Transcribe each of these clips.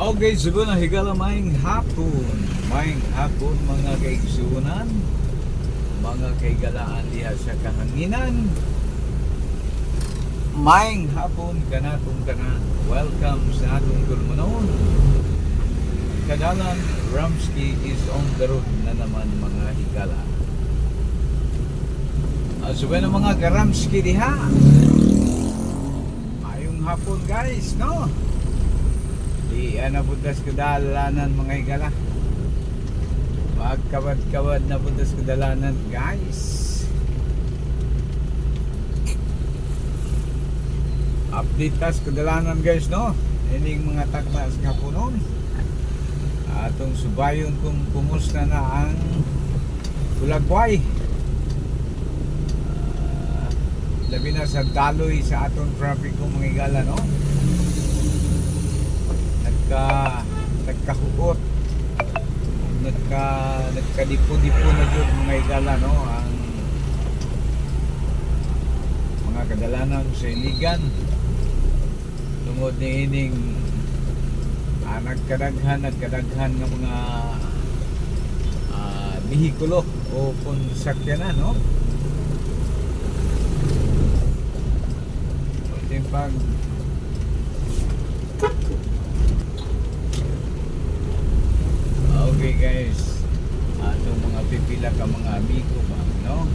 Okay, siguro na higala maing hapon. Maing hapon mga kaigsunan. Mga kaigalaan diha sa kahanginan. Maing hapon kanatong tanan. Welcome sa atong gulmanon. Kadalan, Ramsky is on the road na naman mga higala. Sabi ng mga karamsky diha. Mayong hapon guys, no? Di na puntas kadalanan mga higala. Magkawad-kawad na puntas kadalanan guys. Update tas kadalanan guys, no? Ining mga tagma sa kapunon. Atong subayon kung kumusta na ang Bulagway. Labi na sa daloy sa atong traffic kung mga higala, no? Nagkahuot, nagkadipo-dipo na dyan mga higala, no? Ang mga kadalanan sa iligan tungod ni ining nagkadaghan ng mga bihikulo o kung sakyanan, no? Pag okay guys, atong mga pipila ka mga amigo ba, no?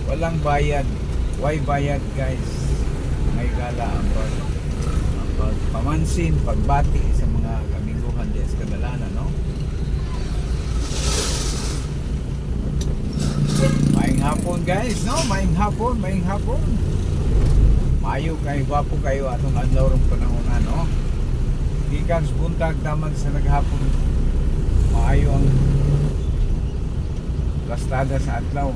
Walang bayad, why bayad guys? May gala ang pagpamansin, pagbati sa mga kamiguhan diyan sa kadalanan, no? Maing hapon guys, no? Maing hapon. Mayo kayo, gwapo kayo atong adlaw rong panahon, no? Gikan sa buntag daman sa naghapon. Maayo ang lastada sa adlaw.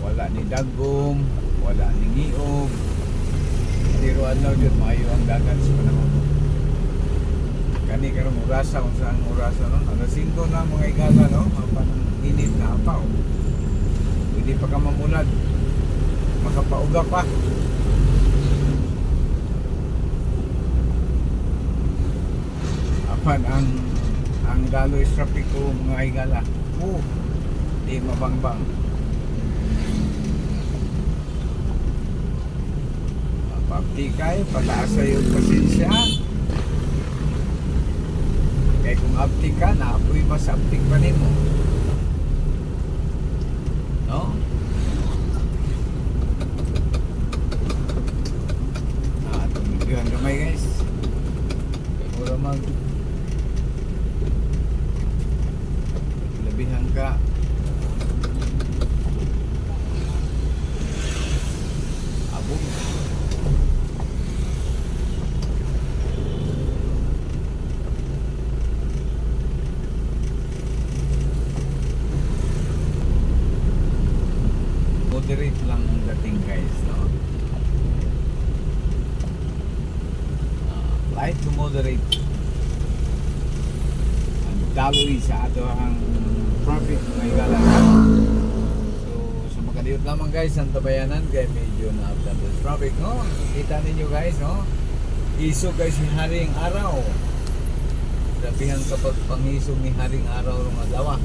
Wala ni dagom, wala ni ngiog. Pero adlaw jud maayo ang dagat sa panahon. Kani karong orasa kung saan orasa, no? Alas 5 na mga higala, no? Mapan init na apaw. Hindi pa ka mamulad, makapauga pa. Apan ang daloy traffic ko mga higala, di mabangbang. Pagtikay, pataasa yung pasensya. Kaya kung aptik ka, naapoy mas aptik pa rin mo, no? Tumigyan kamay guys. Mura mag labihan ka. Abog. Moderate lang ang dating guys, no? Light to moderate ang daloy sa ato ang traffic mga higala. So sa makadiyot lamang guys ang tabayanan kaya medyo na-update the traffic, no? Kita ninyo guys, no? Isog guys si Haring Araw. Sabihan kapag pangisog ni Haring Araw rong adlaw.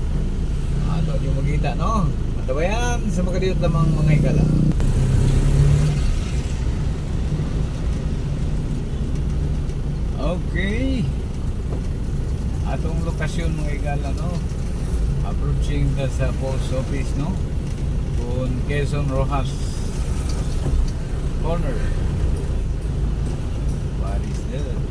Ato nyo makita, no? Tabayan sa makadiyot lamang mga higala. Okay. Atong lokasyon mga higala, no? Approaching the sa post office, no? Kung Quezon Rojas corner. What is that?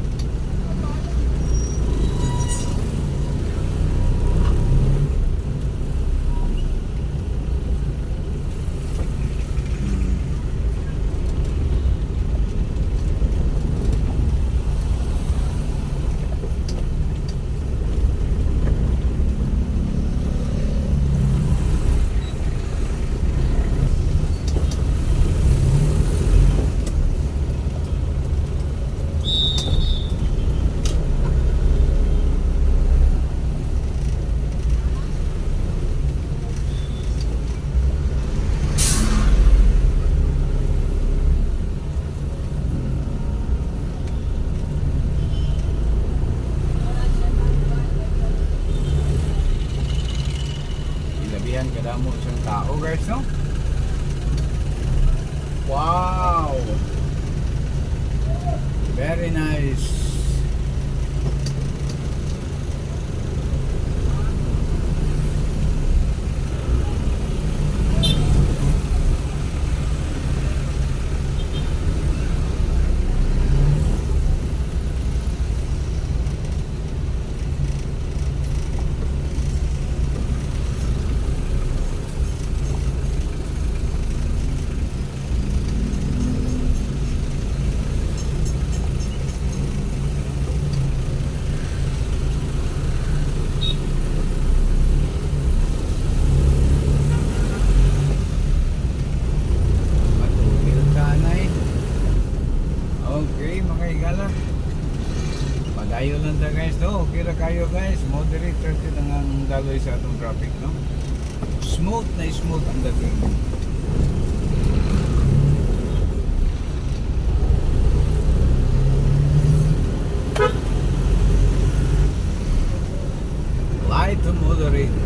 Very nice. Matugil kanay. Okay, mga higala. Padayo lang ta guys, no? Okay ra kayo guys. Moderate kasi lang ang daloy sa atong traffic, no? Smooth na smooth ang dating. Light to moderate.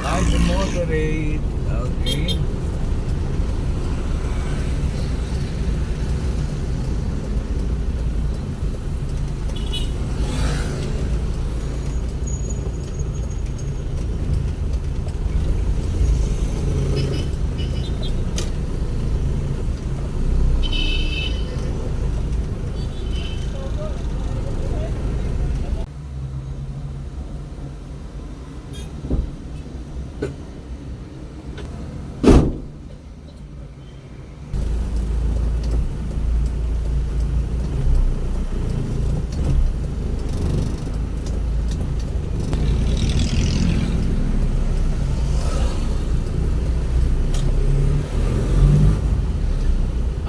Light to moderate. Okay.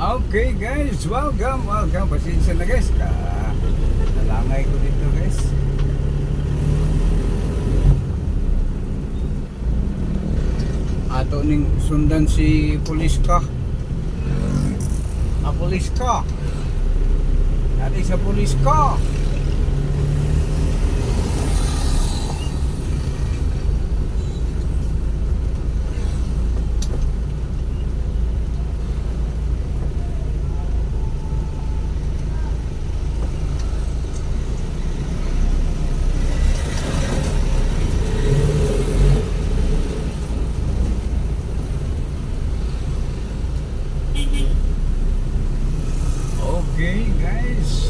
Okay guys, welcome. Pasensya na guys, nalangay ko dito guys. Ato ning sundan si pulis ka. Pulis ka. Dati sa pulis ka. Okay guys.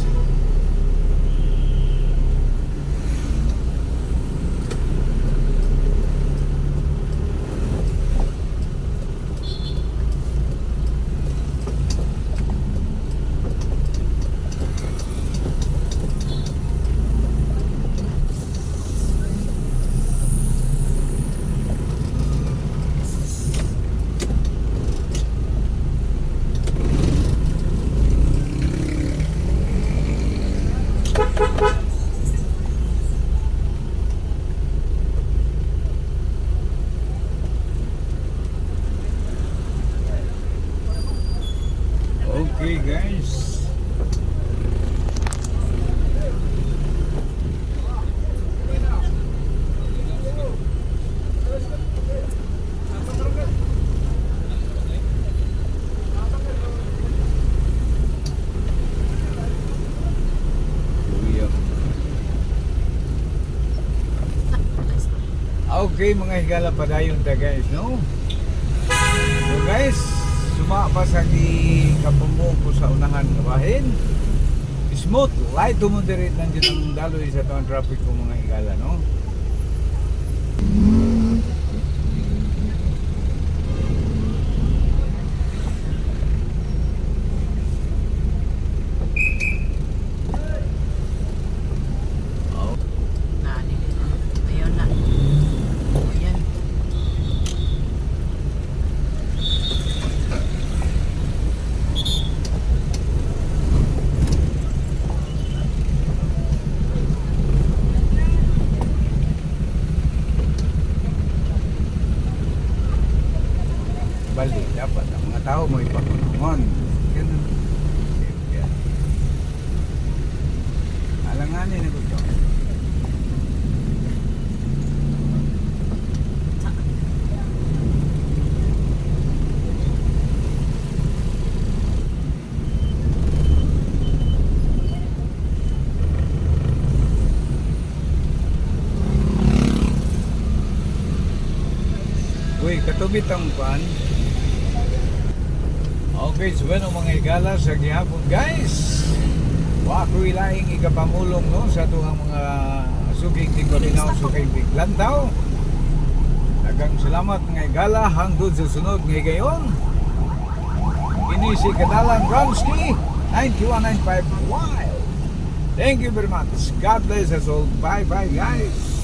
Okay guys. Okay mga higala padayon ta guys, no? So guys, suma pa sa kapumbo ko sa unahan kabahin. Smooth, light to moderate lang dyan ang daloy sa taong traffic ko mga higala, no? Bali, dapat ang mga tao mo ipatulungan. Ganun. Yan. Alanganin na gusto. Uy, katubit ang pan. Okay, so bueno mga igala sa gihapon guys. Wa ko ilaing ikapamulong no sa tuang mga suging di Corinaw suging Biglantaw. Daghang salamat mga igala hangtod sa sunod nga gayon. Ini si Kadalan Ramsky 9195 Wild. Thank you very much. God bless us all. Bye bye guys.